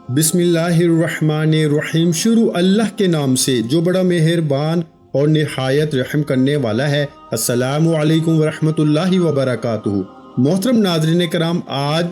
बिस्मिल्लाहिर्रहमानिर्रहीम। शुरू अल्लाह के नाम से जो बड़ा मेहरबान और निहायत रहम करने वाला है। अस्सलामु अलैकुम वरहमतुल्लाहि वबरकातुहू। मोहतरम नाज़रीन कराम, आज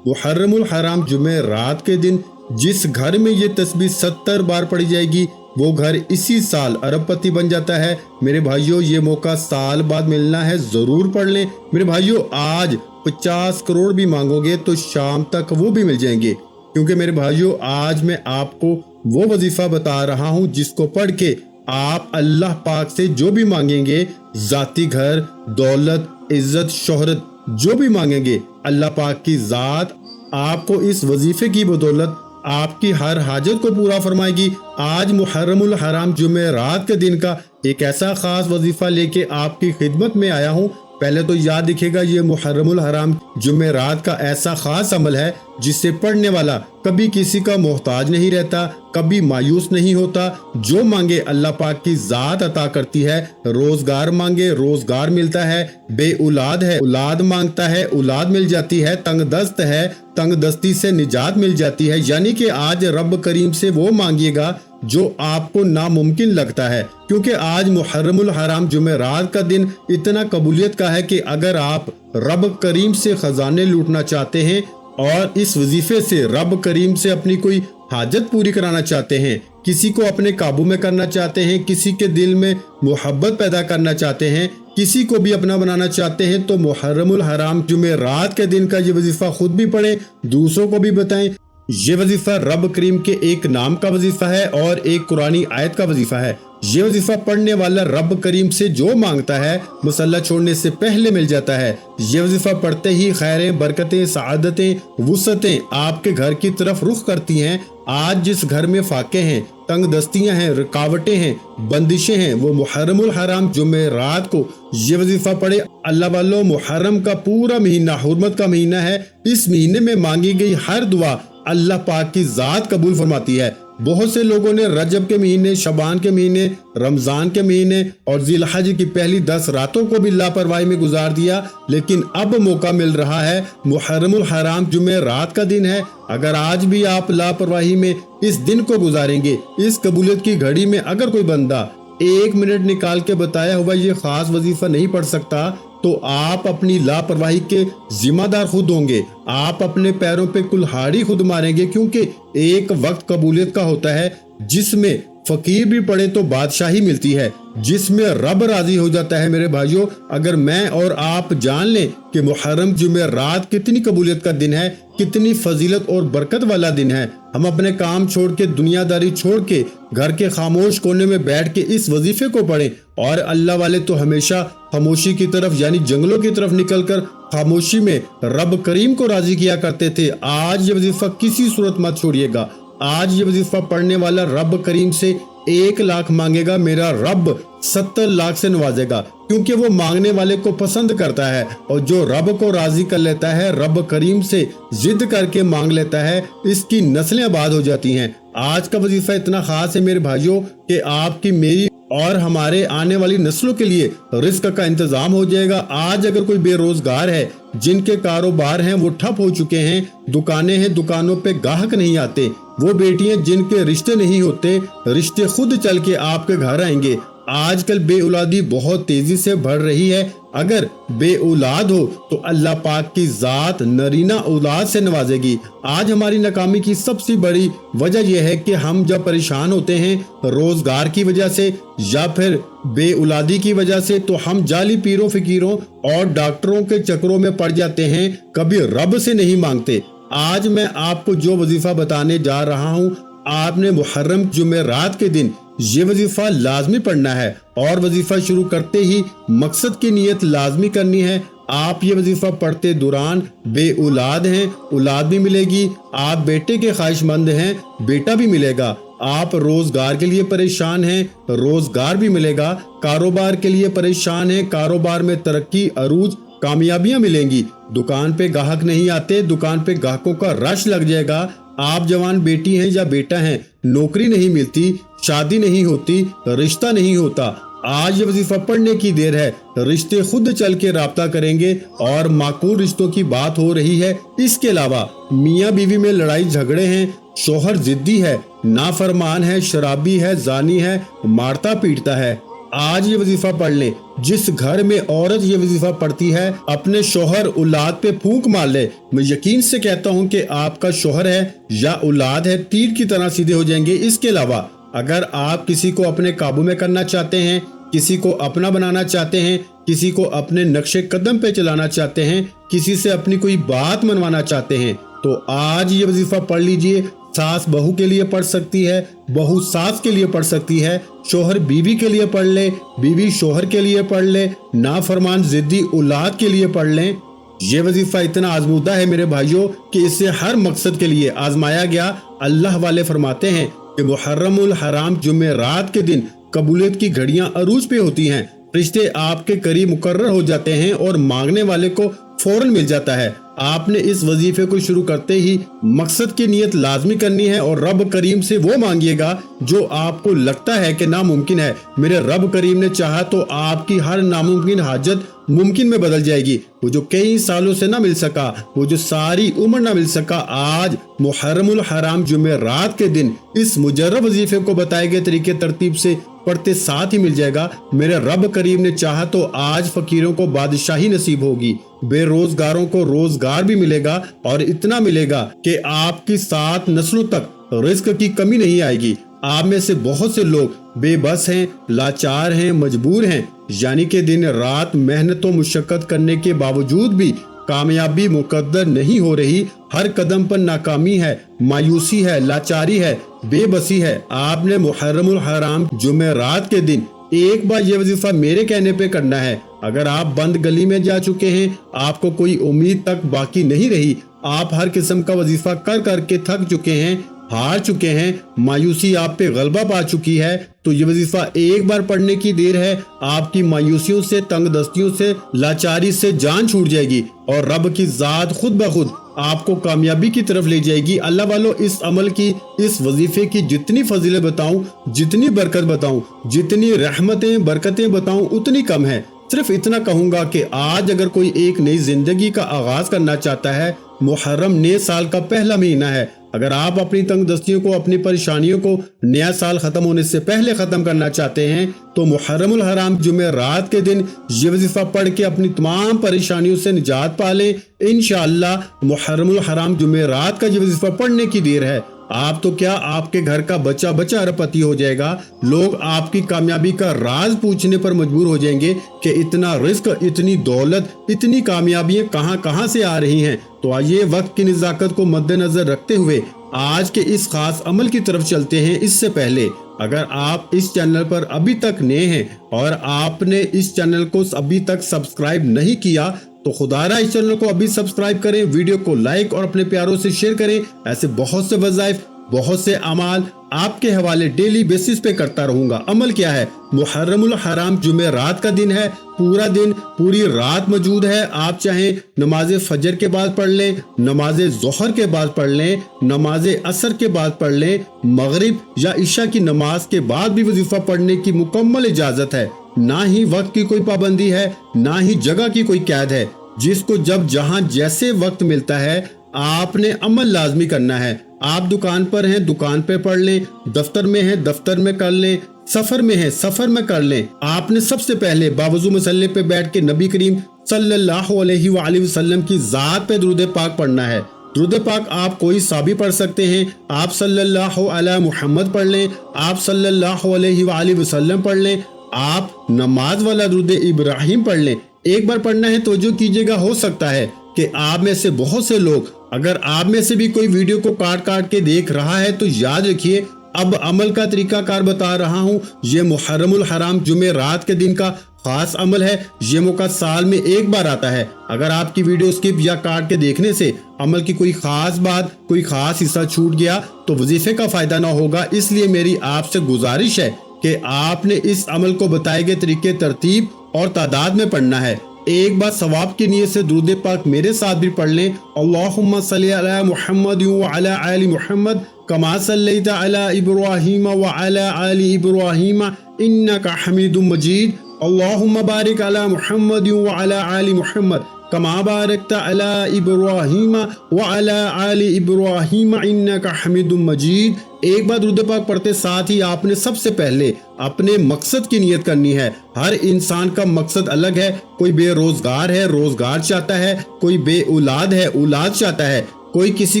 मुहर्रमुल हराम जुमे रात के दिन जिस घर में ये तस्बीह 70 बार पढ़ी जाएगी वो घर इसी साल अरबपति बन जाता है। मेरे भाइयों, ये मौका साल बाद मिलना है, जरूर पढ़ लें। मेरे भाइयों, आज 50 करोड़ भी मांगोगे तो शाम तक वो भी मिल जाएंगे, क्योंकि मेरे भाइयों आज मैं आपको वो वजीफा बता रहा हूँ जिसको पढ़ के आप अल्लाह पाक से जो भी मांगेंगे, जाती घर, दौलत, इज्जत, शोहरत, जो भी मांगेंगे, अल्लाह पाक की जात आपको इस वजीफे की बदौलत आपकी हर हाजत को पूरा फरमाएगी। आज मुहर्रमुल हराम जुमे रात के दिन का एक ऐसा खास वजीफा लेके आपकी खिदमत में आया हूँ। पहले तो याद रखिएगा, ये मुहर्रमुल हराम जुमे रात का ऐसा खास अमल है जिससे पढ़ने वाला कभी किसी का मोहताज नहीं रहता, कभी मायूस नहीं होता। जो मांगे अल्लाह पाक की जात अता करती है। रोजगार मांगे, रोजगार मिलता है। बे औलाद है, औलाद मांगता है, औलाद मिल जाती है। तंगदस्त है, तंगदस्ती से निजात मिल जाती है। यानी कि आज रब करीम से वो मांगिएगा जो आपको नामुमकिन लगता है, क्योंकि आज मुहर्रमुल हराम जुमेरात का दिन इतना कबूलियत का है कि अगर आप रब करीम से खजाने लूटना चाहते हैं और इस वजीफे से रब करीम से अपनी कोई हाजत पूरी कराना चाहते हैं, किसी को अपने काबू में करना चाहते हैं, किसी के दिल में मोहब्बत पैदा करना चाहते हैं, किसी को भी अपना बनाना चाहते हैं, तो मुहर्रमुल हराम जुमेरात के दिन का ये वजीफा खुद भी पढ़ें, दूसरों को भी बताएं। ये वजीफा रब करीम के एक नाम का वजीफा है और एक कुरानी आयत का वजीफा है। ये वजीफा पढ़ने वाला रब करीम से जो मांगता है मुसल्ला छोड़ने से पहले मिल जाता है। ये वजीफा पढ़ते ही खैरें, बरकतें, सआदतें, वुसअतें आपके घर की तरफ रुख करती हैं। आज जिस घर में फाके हैं, तंगदस्तियां हैं, रुकावटें हैं, बंदिशें हैं, वो मुहर्रमुल हराम जुमे रात को ये वजीफा पढ़े। अल्लाह वालों, मुहर्रम का पूरा महीना हुर्मत का महीना है। इस महीने में मांगी गई हर दुआ अल्लाह पाक की जात कबूल फरमाती है। बहुत से लोगों ने रजब के महीने, शबान के महीने, रमजान के महीने और जिलहज की पहली 10 रातों को भी लापरवाही में गुजार दिया, लेकिन अब मौका मिल रहा है। मुहर्रमुल हराम जुमे रात का दिन है। अगर आज भी आप लापरवाही में इस दिन को गुजारेंगे, इस कबूलियत की घड़ी में अगर कोई बंदा 1 मिनट निकाल के बताया हुआ ये खास वजीफा नहीं पढ़ सकता, तो आप अपनी लापरवाही के जिम्मेदार खुद होंगे। आप अपने पैरों पे कुल्हाड़ी खुद मारेंगे, क्योंकि एक वक्त कबूलियत का होता है जिसमें फकीर भी पड़े तो बादशाही मिलती है, जिसमें रब राजी हो जाता है। मेरे भाइयों, अगर मैं और आप जान लें कि मुहर्रम जुमे रात कितनी कबूलियत का दिन है, कितनी फजीलत और बरकत वाला दिन है, हम अपने काम छोड़ के, दुनियादारी छोड़ के, घर के खामोश कोने में बैठ के इस वजीफे को पढ़ें। और अल्लाह वाले तो हमेशा खामोशी की तरफ यानी जंगलों की तरफ निकलकर खामोशी में रब करीम को राजी किया करते थे। आज ये वजीफा किसी सूरत मत छोड़िएगा। आज ये वजीफा पढ़ने वाला रब करीम से 1 लाख मांगेगा, मेरा रब 70 लाख से नवाजेगा, क्योंकि वो मांगने वाले को पसंद करता है। और जो रब को राजी कर लेता है, रब करीम से जिद करके मांग लेता है, इसकी नस्लें आबाद हो जाती हैं। आज का वजीफा इतना खास है मेरे भाइयों कि आपकी, मेरी और हमारे आने वाली नस्लों के लिए रिस्क का इंतजाम हो जाएगा। आज अगर कोई बेरोजगार है, जिनके कारोबार हैं वो ठप हो चुके हैं, दुकानें हैं, दुकानों पे ग्राहक नहीं आते, वो बेटियां जिनके रिश्ते नहीं होते, रिश्ते खुद चल के आपके घर आएंगे। आजकल बे औलादी बहुत तेजी से बढ़ रही है। अगर बे औलाद हो तो अल्लाह पाक की जात नरीना औलाद से नवाजेगी। आज हमारी नाकामी की सबसे बड़ी वजह यह है कि हम जब परेशान होते हैं रोजगार की वजह से या फिर बे औलादी की वजह से, तो हम जाली पीरों, फकीरों और डॉक्टरों के चक्रों में पड़ जाते हैं, कभी रब से नहीं मांगते। आज मैं आपको जो वजीफा बताने जा रहा हूँ, आपने मुहर्रम जुमेरात के दिन ये वजीफा लाजमी पढ़ना है। और वजीफा शुरू करते ही मकसद की नियत लाजमी करनी है। आप ये वजीफा पढ़ते दौरान बे औलाद हैं, औलाद भी मिलेगी। आप बेटे के ख्वाहिशमंद हैं, बेटा भी मिलेगा। आप रोजगार के लिए परेशान हैं, रोजगार भी मिलेगा। कारोबार के लिए परेशान हैं, कारोबार में तरक्की, अरूज, कामयाबियां मिलेंगी। दुकान पे ग्राहक नहीं आते, दुकान पे ग्राहकों का रश लग जाएगा। आप जवान बेटी हैं या बेटा हैं, नौकरी नहीं मिलती, शादी नहीं होती, रिश्ता नहीं होता, आज ये वजीफा पढ़ने की देर है। रिश्ते खुद चल के राब्ता करेंगे और माकूल रिश्तों की बात हो रही है। इसके अलावा मियाँ बीवी में लड़ाई झगड़े हैं, शोहर जिद्दी है, नाफरमान है, शराबी है, जानी है, मारता पीटता है, आज ये वजीफा पढ़ लें। जिस घर में औरत ये वजीफा पढ़ती है अपने शोहर औलाद पे फूंक मार ले। मैं यकीन से कहता हूँ कि आपका शोहर है या औलाद है तीर की तरह सीधे हो जाएंगे। इसके अलावा अगर आप किसी को अपने काबू में करना चाहते हैं, किसी को अपना बनाना चाहते हैं, किसी को अपने नक्शे कदम पे चलाना चाहते हैं, किसी से अपनी कोई बात मनवाना चाहते हैं, तो आज ये वजीफा पढ़ लीजिए। सास बहू के लिए पढ़ सकती है, बहू सास के लिए पढ़ सकती है, शोहर बीवी के लिए पढ़ ले, बीवी शोहर के लिए पढ़ ले, नाफरमान जिद्दी औलाद के लिए पढ़ लें। ये वजीफा इतना आजमूदा है मेरे भाइयों कि इसे हर मकसद के लिए आजमाया गया। अल्लाह वाले फरमाते हैं कि मुहर्रमुल हराम जुमे रात के दिन कबूलियत की घड़ियां अरूज पे होती हैं, रिश्ते आपके करीब मुकर्रर हो जाते हैं और मांगने वाले को फौरन मिल जाता है। आपने इस वजीफे को शुरू करते ही मकसद की नियत लाजमी करनी है और रब करीम से वो मांगिएगा जो आपको लगता है कि नामुमकिन है। मेरे रब करीम ने चाहा तो आपकी हर नामुमकिन हाजत मुमकिन में बदल जाएगी। वो जो कई सालों से ना मिल सका, वो जो सारी उम्र ना मिल सका, आज मुहर्रमुल हराम जुमे रात के दिन इस मुजर्रब वजीफे को बताए गए तरीके तरतीब से पढ़ते साथ ही मिल जाएगा। मेरे रब करीम ने चाहा तो आज फकीरों को बादशाही नसीब होगी, बेरोजगारों को रोजगार भी मिलेगा और इतना मिलेगा कि आपकी 7 नस्लों तक रिस्क की कमी नहीं आएगी। आप में से बहुत से लोग बेबस हैं, लाचार हैं, मजबूर हैं, यानी कि दिन रात मेहनत और मुशक्कत करने के बावजूद भी कामयाबी मुकद्दर नहीं हो रही। हर कदम पर नाकामी है, मायूसी है, लाचारी है, बेबसी है। आपने मुहर्रमुल हराम जुमे रात के दिन एक बार ये वजीफा मेरे कहने पे करना है। अगर आप बंद गली में जा चुके हैं, आपको कोई उम्मीद तक बाकी नहीं रही, आप हर किस्म का वजीफा कर करके थक चुके हैं, हार चुके हैं, मायूसी आप पे गलबा पा चुकी है, तो ये वजीफा एक बार पढ़ने की देर है। आपकी मायूसियों से, तंगदस्तियों से, लाचारी से जान छूट जाएगी और रब की जात खुद ब खुद आपको कामयाबी की तरफ ले जाएगी। अल्लाह वालों, इस अमल की, इस वजीफे की जितनी फजीलत बताऊं, जितनी बरकत बताऊं, जितनी रहमतें बरकतें बताऊं उतनी कम है। सिर्फ इतना कहूंगा कि आज अगर कोई एक नई जिंदगी का आगाज करना चाहता है, मुहर्रम नए साल का पहला महीना है, अगर आप अपनी तंगदस्तियों को, अपनी परेशानियों को नया साल खत्म होने से पहले खत्म करना चाहते हैं, तो मुहर्रमुल हराम जुमे रात के दिन ये वजीफा पढ़ के अपनी तमाम परेशानियों से निजात पा लें। इंशाअल्लाह मुहर्रमुल हराम जुमे रात का ये वजीफा पढ़ने की देर है। आप तो क्या, आपके घर का बच्चा बच्चा अरबपति हो जाएगा। लोग आपकी कामयाबी का राज पूछने पर मजबूर हो जाएंगे कि इतना रिस्क, इतनी दौलत, इतनी कामयाबियां कहां से आ रही हैं। तो आइए वक्त की नज़ाकत को मद्देनजर रखते हुए आज के इस खास अमल की तरफ चलते हैं। इससे पहले अगर आप इस चैनल पर अभी तक नए हैं और आपने इस चैनल को अभी तक सब्सक्राइब नहीं किया, तो खुदारा इस चैनल को अभी सब्सक्राइब करें, वीडियो को लाइक और अपने प्यारों से शेयर करें। ऐसे बहुत से वज़ाइफ, बहुत से अमाल आपके हवाले डेली बेसिस पे करता रहूंगा। अमल क्या है? मुहर्रमुल हराम जुमे रात का दिन है, पूरा दिन, पूरी रात मौजूद है। आप चाहें नमाज फजर के बाद पढ़ लें, नमाज ज़ोहर के बाद पढ़ लें, नमाज असर के बाद पढ़ लें, मगरिब या इशा की नमाज के बाद भी वजीफा पढ़ने की मुकम्मल इजाजत है। ना ही वक्त की कोई पाबंदी है, ना ही जगह की कोई कैद है। जिसको जब जहां जैसे वक्त मिलता है आपने अमल लाजमी करना है। आप दुकान पर हैं, दुकान पे पढ़ लें, दफ्तर में हैं, दफ्तर में कर लें, सफर में हैं, सफर में कर लें। आपने सबसे पहले बावजू मसल्ले पे बैठ के नबी करीम सल्लल्लाहु अलैहि वसल्लम की जात पे दुरूद पाक पढ़ना है। दुरूद पाक आप कोई सा भी पढ़ सकते हैं। आप सल्लल्लाहु अला मुहम्मद पढ़ लें, आप सल्लल्लाहु अलैहि वसल्लम पढ़ लें, आप नमाज वाला दुरूद इब्राहिम पढ़ लें। एक बार पढ़ना है, तवज्जो कीजिएगा। हो सकता है कि आप में से बहुत से लोग, अगर आप में से भी कोई वीडियो को काट काट के देख रहा है, तो याद रखिए अब अमल का तरीका कार बता रहा हूँ। ये मुहर्रमुल हराम जुमे रात के दिन का खास अमल है। ये मौका साल में एक बार आता है। अगर आपकी वीडियो स्किप या काट के देखने से अमल की कोई खास बात, कोई खास हिस्सा छूट गया तो वजीफे का फायदा ना होगा। इसलिए मेरी आपसे गुजारिश है कि आपने इस अमल को बताए गए तरीके, तरतीब और तादाद में पढ़ना है। एक बार सवाब की नियत से दुरूद पाक मेरे साथ भी पढ़ लें। अल्लाहुम्मा सल्ली अला मुहम्मद व अला आलि मुहम्मद कमा सल्लैता अला इब्राहीम व अला आलि इब्राहीम इन्नका हमीदुम मजीद। अल्लाहुम्मा बारिक अला मुहम्मद व अला आलि मुहम्मद कमा बारकता अला इब्राहीम व अला आलि इब्राहीम इन्नका हमीदुम मजीद। एक बार दुरूद पाक पढ़ते साथ ही आपने सबसे पहले अपने मकसद की नियत करनी है। हर इंसान का मकसद अलग है। कोई बेरोजगार है, रोजगार चाहता है, कोई बे औलाद है, औलाद चाहता है, कोई किसी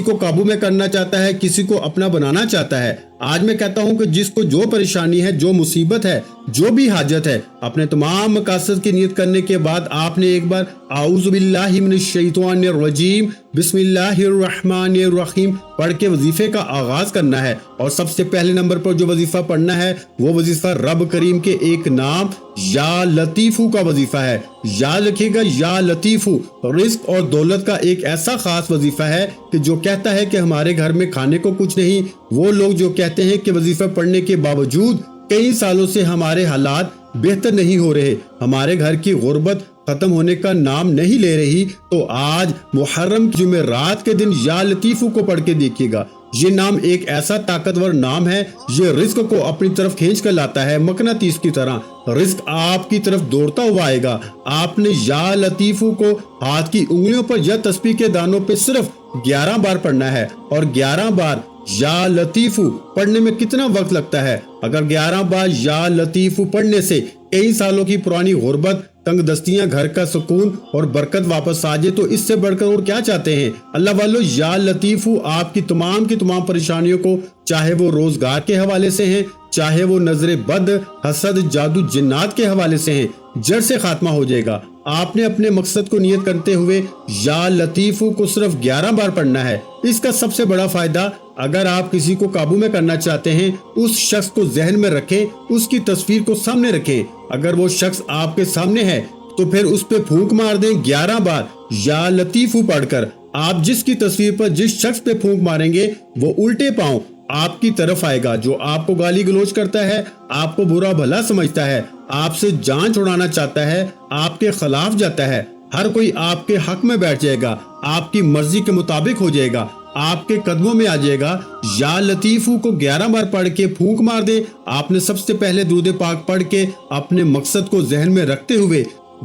को काबू में करना चाहता है, किसी को अपना बनाना चाहता है। आज मैं कहता हूं कि जिसको जो परेशानी है, जो मुसीबत है, जो भी हाजत है, अपने तमाम मकासद की नियत करने के बाद आपने एक बार आऊज़ु बिल्लाहि मिनश शैतानिर रजीम बिस्मिल्लाहिर रहमानिर रहीम पढ़ के वजीफे का आगाज करना है। और सबसे पहले नंबर पर जो वजीफा पढ़ना है वो वजीफा रब करीम के एक नाम या लतीफू का वजीफा है। याद रखिएगा, या लतीफू रिस्क और दौलत का एक ऐसा खास वजीफा है कि जो कहता है कि हमारे घर में खाने को कुछ नहीं, वो लोग जो कहते हैं कि वजीफा पढ़ने के बावजूद कई सालों से हमारे हालात बेहतर नहीं हो रहे, हमारे घर की गुर्बत खत्म होने का नाम नहीं ले रही, तो आज मुहर्रम की जुमेरात के दिन या लतीफू को पढ़ के देखिएगा। ये नाम एक ऐसा ताकतवर नाम है, ये रिस्क को अपनी तरफ खींच कर लाता है, मकनातीस की तरह रिस्क आपकी तरफ दौड़ता हुआ आएगा। आपने या लतीफू को हाथ की उंगलियों पर या तस्बीह के दानों पे सिर्फ 11 बार पढ़ना है। और 11 बार या लतीफू पढ़ने में कितना वक्त लगता है? अगर 11 बार या लतीफू पढ़ने से कई सालों की पुरानी गुर्बत, तंग दस्तियां, घर का सुकून और बरकत वापस आ जाए तो इससे बढ़कर और क्या चाहते हैं? अल्लाह वालों, या लतीफू आपकी तमाम परेशानियों को, चाहे वो रोजगार के हवाले से हैं, चाहे वो नजरे बद, हसद, जादू, जिन्नात के हवाले से हैं, जड़ से खात्मा हो जाएगा। आपने अपने मकसद को नियत करते हुए या लतीफू को सिर्फ 11 बार पढ़ना है। इसका सबसे बड़ा फायदा, अगर आप किसी को काबू में करना चाहते हैं, उस शख्स को जहन में रखें, उसकी तस्वीर को सामने रखें। अगर वो शख्स आपके सामने है तो फिर उस पे फूंक मार दें 11 बार या लतीफू पढ़कर। आप जिसकी तस्वीर पर जिस शख्स पे फूंक मारेंगे वो उल्टे पांव आपकी तरफ आएगा। जो आपको गाली गलौज करता है, आपको बुरा भला समझता है, आपसे जान छुड़ाना चाहता है, आपके खिलाफ जाता है, हर कोई आपके हक में बैठ जाएगा, आपकी मर्जी के मुताबिक हो जाएगा, आपके कदमों में आ जाएगा। या लतीफू को 11 बार पढ़ के फूंक मार दे। आपने सबसे पहले दुरूद पाक पढ़ के अपने मकसद को जहन में रखते हुए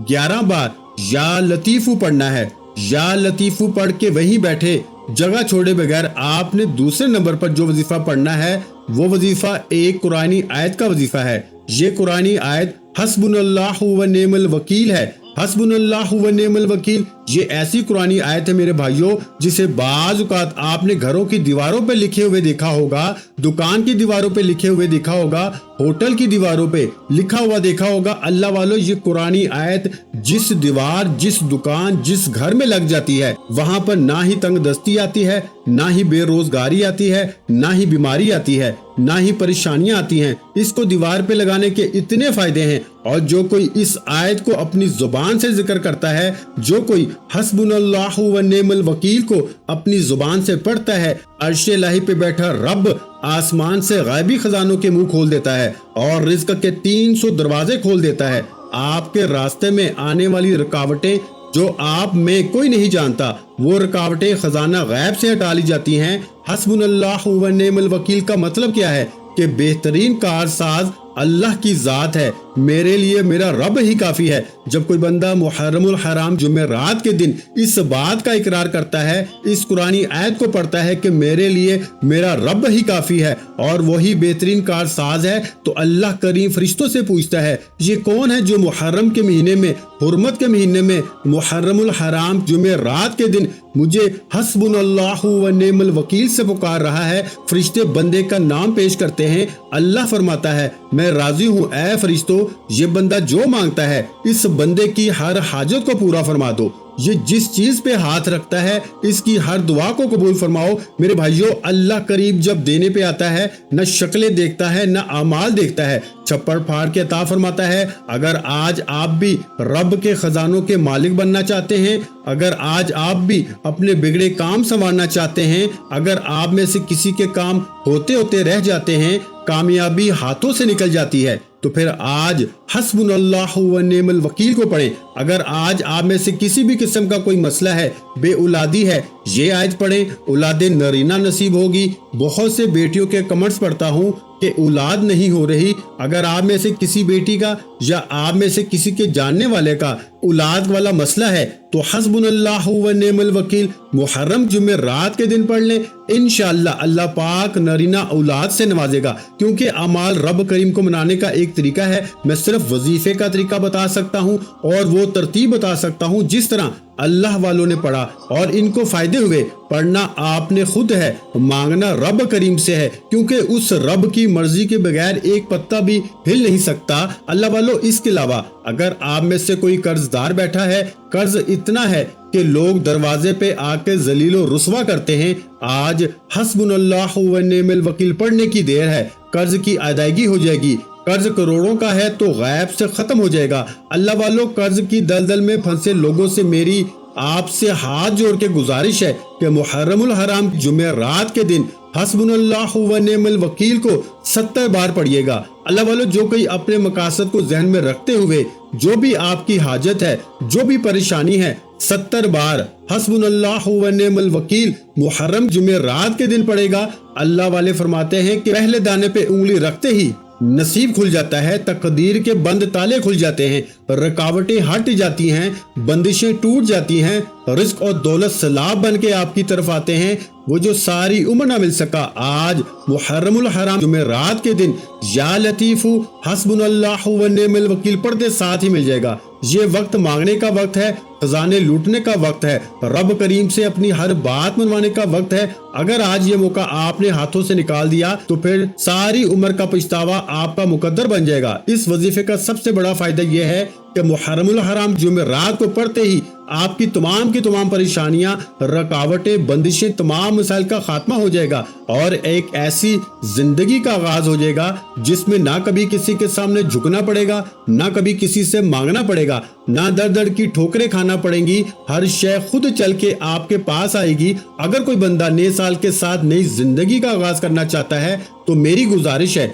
11 बार या लतीफू पढ़ना है। या लतीफू पढ़ के वहीं बैठे, जगह छोड़े बगैर आपने दूसरे नंबर पर जो वजीफा पढ़ना है वो वजीफा एक कुरानी आयत का वजीफा है। ये कुरानी आयत हस्बुनल्लाहु व निअमल वकील है। हस्बुनल्लाहु व निअमल वकील ये ऐसी कुरानी आयत है मेरे भाइयों, जिसे बाज़ औक़ात आपने घरों की दीवारों पे लिखे हुए देखा होगा, दुकान की दीवारों पे लिखे हुए देखा होगा, होटल की दीवारों पे लिखा हुआ देखा होगा। अल्लाह वालों, ये कुरानी आयत जिस दीवार, जिस दुकान, जिस घर में लग जाती है, वहां पर ना ही तंग दस्ती आती है, ना ही बेरोजगारी आती है, ना ही बीमारी आती है, ना ही परेशानियां आती हैं। इसको दीवार पे लगाने के इतने फायदे हैं। और जो कोई इस आयत को अपनी जुबान से जिक्र करता है, जो कोई हस्बुनल्लाहु व निअमल वकील को अपनी जुबान से पढ़ता है, अर्शे इलाही पे बैठा रब आसमान से गायबी खजानों के मुंह खोल देता है और रिज़्क के 300 दरवाजे खोल देता है। आपके रास्ते में आने वाली रुकावटें जो आप में कोई नहीं जानता, वो रुकावटें खजाना गैब से हटा ली जाती हैं। हस्बुनल्लाहु व निअमल वकील का मतलब क्या है कि बेहतरीन कारसाज अल्लाह की जात है, मेरे लिए मेरा रब ही काफी है। जब कोई बंदा मुहर्रमुल हराम जुमेरात के दिन इस बात का इकरार करता है, इस कुरानी आयत को पढ़ता है कि मेरे लिए मेरा रब ही काफी है और वही बेहतरीन कारसाज है, तो अल्लाह करीम फरिश्तों से पूछता है, ये कौन है जो मुहर्रम के महीने में, हुर्मत के महीने में, मुहर्रमुल हराम जुमेरात के दिन मुझे हस्बुनल्लाहु व निअमल वकील से पुकार रहा है। फरिश्ते बंदे का नाम पेश करते हैं। अल्लाह फरमाता है, मैं राजी हूँ ऐ फरिश्तों, ये बंदा जो मांगता है इस बंदे की हर हाजत को पूरा फरमा दो। ये जिस चीज पे हाथ रखता है इसकी हर दुआ को कबूल फरमाओ। मेरे भाइयों, अल्लाह करीब जब देने पे आता है, न शक्लें देखता है, न अमाल देखता है, छप्पड़ फाड़ के अता फरमाता है। अगर आज आप भी रब के खजानों के मालिक बनना चाहते हैं, अगर आज आप भी अपने बिगड़े काम संवारना चाहते हैं, अगर आप में से किसी के काम होते होते रह जाते हैं, कामयाबी हाथों से निकल जाती है, तो फिर आज हस्बुनल्लाहु व निअमल वकील को पढ़ें। اگر آج آپ میں سے کسی بھی قسم کا کوئی مسئلہ ہے، بے اولادی ہے، یہ آیت پڑھیں، اولاد نرینہ نصیب ہوگی۔ بہت سے بیٹیوں کے کمنٹس پڑھتا ہوں کہ اولاد نہیں ہو رہی۔ اگر آپ میں سے کسی بیٹی کا یا آپ میں سے کسی کے جاننے والے کا اولاد والا مسئلہ ہے تو حسبنا اللہ و نعم الوکیل محرم جمعرات کے دن پڑھ لیں، انشاءاللہ اللہ پاک نرینہ اولاد سے نوازے گا۔ کیونکہ اعمال رب کریم کو منانے کا ایک طریقہ ہے، میں صرف وظیفے کا طریقہ بتا سکتا ہوں اور وہ ترتیب بتا سکتا ہوں جس طرح اللہ والوں نے پڑھا اور ان کو فائدے ہوئے۔ پڑھنا آپ نے خود ہے، مانگنا رب کریم سے ہے، کیونکہ اس رب کی مرضی کے بغیر ایک پتہ بھی ہل نہیں سکتا۔ اللہ والوں، اس کے علاوہ اگر آپ میں سے کوئی قرض دار بیٹھا ہے، قرض اتنا ہے کہ لوگ دروازے پہ آ کے ذلیل و رسوا کرتے ہیں، آج حسبنا اللہ و نعم الوکیل پڑھنے کی دیر ہے، قرض کی ادائیگی ہو جائے گی۔ قرض کروڑوں کا ہے تو غیب سے ختم ہو جائے گا۔ اللہ والوں، قرض کی دلدل میں پھنسے لوگوں سے میری آپ سے ہاتھ جوڑ کے گزارش ہے کہ محرم الحرام جمعرات کے دن حسبنا اللہ و نعم الوکیل کو 70 بار پڑھیے گا۔ اللہ والوں، جو کوئی اپنے مقاصد کو ذہن میں رکھتے ہوئے جو بھی آپ کی حاجت ہے، جو بھی پریشانی ہے، 70 بار حسبنا اللہ و نعم الوکیل محرم جمعرات کے دن پڑھے گا۔ اللہ والے فرماتے ہیں کہ پہلے دانے پہ انگلی رکھتے ہی نصیب کھل جاتا ہے، تقدیر کے بند تالے کھل جاتے ہیں، رکاوٹیں ہٹ جاتی ہیں، بندشیں ٹوٹ جاتی ہیں، رزق اور دولت سیلاب بن کے آپ کی طرف آتے ہیں۔ وہ جو ساری عمر نہ مل سکا، آج محرم الحرام جمعرات کے دن یا لطیف حسبنا اللہ و نعم الوکیل پڑھتے ساتھ ہی مل جائے گا۔ یہ وقت مانگنے کا وقت ہے، خزانے لوٹنے کا وقت ہے، رب کریم سے اپنی ہر بات منوانے کا وقت ہے۔ اگر آج یہ موقع آپ نے ہاتھوں سے نکال دیا تو پھر ساری عمر کا پچھتاوا آپ کا مقدر بن جائے گا۔ اس وظیفے کا سب سے بڑا فائدہ یہ ہے کہ محرم الحرام جمعرات کو پڑھتے ہی آپ کی تمام پریشانیاں، رکاوٹیں، بندشیں، تمام مسائل کا خاتمہ ہو جائے گا اور ایک ایسی زندگی کا آغاز ہو جائے گا جس میں نہ کبھی کسی کے سامنے جھکنا پڑے گا، نہ کبھی کسی سے مانگنا پڑے گا، نہ در کی ٹھوکریں کھانا پڑیں گی، ہر شے خود چل کے آپ کے پاس آئے گی۔ اگر کوئی بندہ نئے سال کے ساتھ نئی زندگی کا آغاز کرنا چاہتا ہے تو میری گزارش ہے،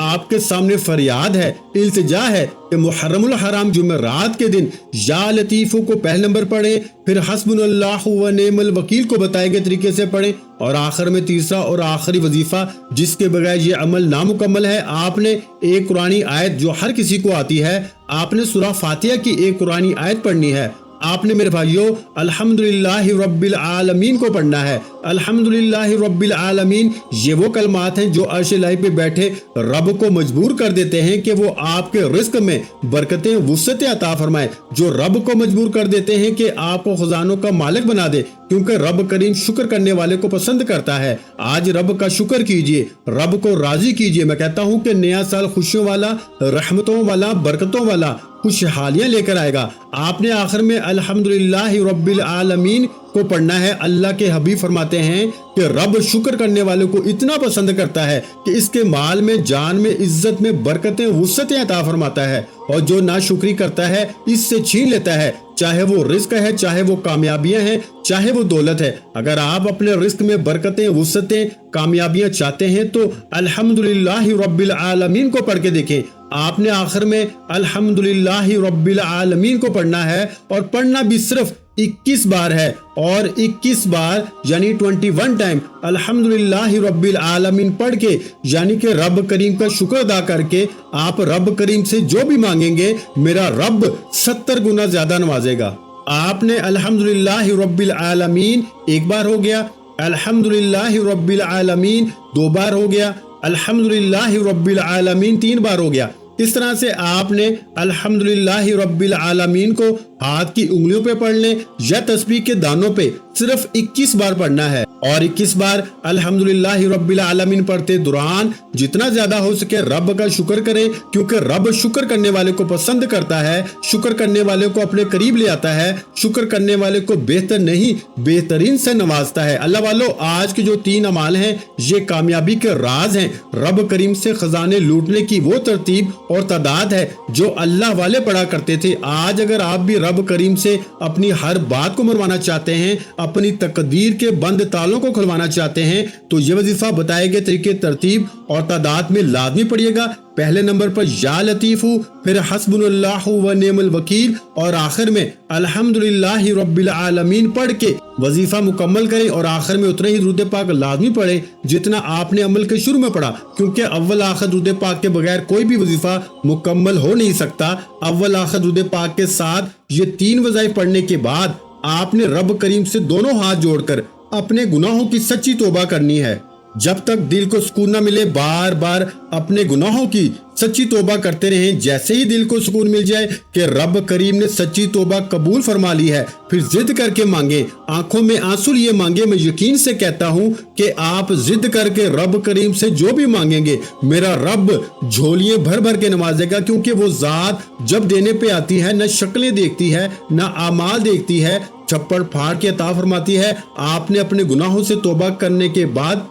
آپ کے سامنے فریاد ہے، التجا ہے کہ محرم الحرام جمعرات کے دن یا لطیفوں کو پہلے نمبر پڑھیں، پھر حسبنا اللہ و نعم الوکیل کو بتائے گئے طریقے سے پڑھیں، اور آخر میں تیسرا اور آخری وظیفہ جس کے بغیر یہ عمل نامکمل ہے، آپ نے ایک قرآنی آیت جو ہر کسی کو آتی ہے، آپ نے سورہ فاتحہ کی ایک قرآنی آیت پڑھنی ہے۔ آپ نے میرے بھائیوں الحمدللہ رب العالمین کو پڑھنا ہے۔ الحمدللہ رب العالمین، یہ وہ کلمات ہیں جو عرش الہی پہ بیٹھے رب کو مجبور کر دیتے ہیں کہ وہ آپ کے رزق میں برکتیں، وسعتیں عطا فرمائے، جو رب کو مجبور کر دیتے ہیں کہ آپ کو خزانوں کا مالک بنا دے، کیونکہ رب کریم شکر کرنے والے کو پسند کرتا ہے۔ آج رب کا شکر کیجئے، رب کو راضی کیجئے۔ میں کہتا ہوں کہ نیا سال خوشیوں والا، رحمتوں والا، برکتوں والا، خوشحالیاں لے کر آئے گا۔ آپ نے آخر میں الحمدللہ رب العالمین کو پڑھنا ہے۔ اللہ کے حبیب فرماتے ہیں کہ رب شکر کرنے والوں کو اتنا پسند کرتا ہے کہ اس کے مال میں، جان میں، عزت میں برکتیں، وسعتیں عطا فرماتا ہے، اور جو ناشکری کرتا ہے اس سے چھین لیتا ہے، چاہے وہ رزق ہے، چاہے وہ کامیابیاں ہیں، چاہے وہ دولت ہے۔ اگر آپ اپنے رزق میں برکتیں، وسعتیں، کامیابیاں چاہتے ہیں تو الحمدللہ رب العالمین کو پڑھ کے دیکھیں۔ آپ نے آخر میں الحمدللہ رب العالمین کو پڑھنا ہے، اور پڑھنا بھی صرف 21 بار ہے، اور 21 بار یعنی 21 ٹائم الحمدللہ رب العالمین پڑھ کے، یعنی کہ رب کریم کا شکر ادا کر کے آپ رب کریم سے جو بھی مانگیں گے، میرا رب 70 گنا زیادہ نوازے گا۔ آپ نے الحمدللہ رب العالمین ایک بار ہو گیا، الحمدللہ رب العالمین 2 بار ہو گیا، الحمدللہ رب العالمین 3 بار ہو گیا۔ اس طرح سے آپ نے الحمدللہ رب العالمین کو ہاتھ کی انگلیوں پہ پڑھ لیں یا تسبیح کے دانوں پہ صرف 21 بار پڑھنا ہے، اور 21 بار الحمدللہ رب العالمین پڑھتے دوران جتنا زیادہ ہو سکے رب کا شکر کریں، کیونکہ رب شکر کرنے والے کو پسند کرتا ہے، شکر کرنے والے کو اپنے قریب لے آتا ہے، شکر کرنے والے کو بہتر نہیں بہترین سے نوازتا ہے۔ اللہ والو، آج کے جو 3 اعمال ہیں یہ کامیابی کے راز ہیں۔ رب کریم سے خزانے لوٹنے کی وہ ترتیب اور تعداد ہے جو اللہ والے پڑھا کرتے تھے۔ آج اگر آپ بھی رب کریم سے اپنی ہر بات کو منوانا چاہتے ہیں، अपनी तकदीर के बंद तालों को खुलवाना चाहते हैं तो ये वजीफा बताए गए तरीके, तरतीब और तादाद में लाजमी पढ़िएगा। पहले नंबर पर या लतीफू, फिर हस्बुनल्लाहु व निअमल वकील और आखिर में अल्हम्दुलिल्लाहि रब्बिल आलमीन पढ़ के वजीफा मुकम्मल करें और आखिर में उतना ही दुरूद पाक लाजमी पढ़ें जितना आपने अमल के शुरू में पढ़ा, क्योंकि अव्वल आखिर दुरूद पाक के बगैर कोई भी वजीफा मुकम्मल हो नहीं सकता। अव्वल आखिर दुरूद पाक के साथ ये 3 वज़ाइफ पढ़ने के बाद आपने रब करीम से दोनों हाथ जोड़कर अपने गुनाहों की सच्ची तौबा करनी है। जब तक दिल को सुकून न मिले बार बार अपने गुनाहों की सच्ची तौबा करते रहें। जैसे ही दिल को सुकून मिल जाए कि रब करीम ने सच्ची तौबा कबूल फरमा ली है, फिर जिद करके मांगे, आंखों में आंसू लिए मांगे। मैं यकीन से कहता हूँ कि आप जिद करके रब करीम से जो भी मांगेंगे मेरा रब झोलियां भर भर के नवाजेगा, क्योंकि वो जात जब देने पे आती है न शक्लें देखती है न आमाल देखती है, छप्पड़ फाड़ के अता फरमाती है। आपने अपने गुनाहों से तौबा करने के बाद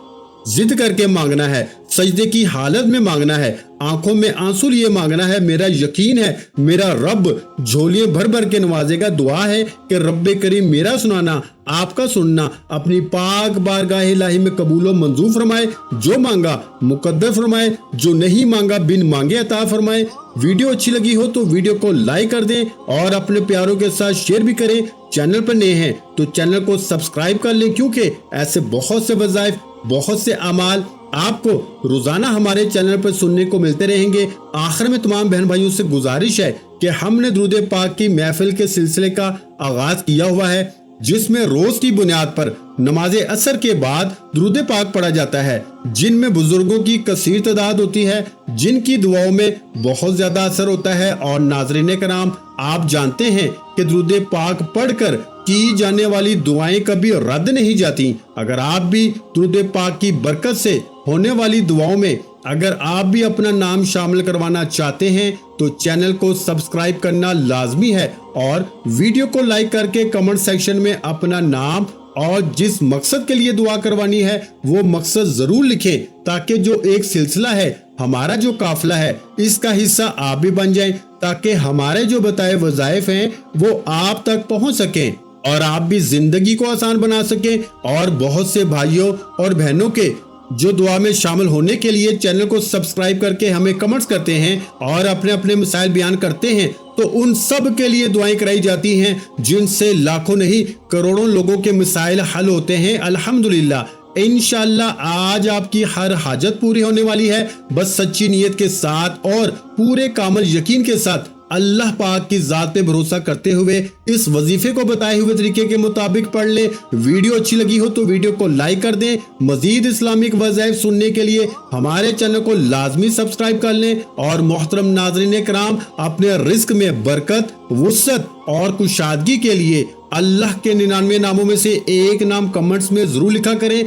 जिद करके मांगना है, सजदे की हालत में मांगना है, आंखों में आंसू लिए मांगना है। मेरा यकीन है मेरा रब झोलियां भर भर के नवाजेगा। दुआ है कि रब्बे करीम मेरा सुनाना, आपका सुनना अपनी पाक बारगाह इलाही में कबूल व मंजूर फरमाए। जो मांगा मुकद्दर फरमाए, जो नहीं मांगा बिन मांगे अता फरमाए। वीडियो अच्छी लगी हो तो वीडियो को लाइक कर दें और अपने प्यारों के साथ शेयर भी करें। चैनल पर नए हैं तो चैनल को सब्सक्राइब कर लें, क्योंकि ऐसे बहुत से वज़ाइफ, बहुत से अमाल आपको रोजाना हमारे चैनल पर सुनने को मिलते रहेंगे। आखिर में तमाम बहन भाइयों से गुजारिश है कि हमने दुरूद पाक की महफिल के सिलसिले का आगाज किया हुआ है, जिसमें रोज की बुनियाद पर नमाज असर के बाद दुरूद पाक पढ़ा जाता है, जिनमें बुजुर्गों की कसीर तादाद होती है, जिनकी दुआओं में बहुत ज्यादा असर होता है। और नाज़रीन कराम, आप जानते हैं कि दुरूद पाक पढ़कर की जाने वाली दुआएं कभी रद्द नहीं जाती। अगर आप भी दुरूद पाक की बरकत से होने वाली दुआओं में अगर आप भी अपना नाम शामिल करवाना चाहते हैं तो चैनल को सब्सक्राइब करना लाजमी है और वीडियो को लाइक करके कमेंट सेक्शन में अपना नाम और जिस मकसद के लिए दुआ करवानी है वो मकसद जरूर लिखें, ताकि जो एक सिलसिला है, हमारा जो काफिला है, इसका हिस्सा आप भी बन जाएं, ताकि हमारे जो बताए वज़ाइफ हैं वो आप तक पहुंच सकें और आप भी जिंदगी को आसान बना सकें। और बहुत से भाइयों और बहनों के जो दुआ में शामिल होने के लिए चैनल को सब्सक्राइब करके हमें कमेंट्स करते हैं और अपने अपने मसाइल बयान करते हैं, तो उन सब के लिए दुआएं कराई जाती हैं, जिनसे लाखों नहीं करोड़ों लोगों के मसाइल हल होते हैं। अल्हम्दुलिल्लाह इंशाअल्लाह आज आपकी हर हाजत पूरी होने वाली है। बस सच्ची नीयत के साथ और पूरे कामिल यकीन के साथ अल्लाह पाक की जात पे भरोसा करते हुए इस वजीफे को बताए हुए तरीके के मुताबिक पढ़ ले। वीडियो अच्छी लगी हो तो वीडियो को लाइक कर दें। मजीद इस्लामिक वज़ाइफ सुनने के लिए हमारे चैनल को लाजमी सब्सक्राइब कर लें। और मोहतरम नाज़रीन कराम, अपने रिस्क में बरकत, वुसअत और कुशादगी के लिए अल्लाह के 99 नामों में से एक नाम कमेंट्स में जरूर लिखा करें।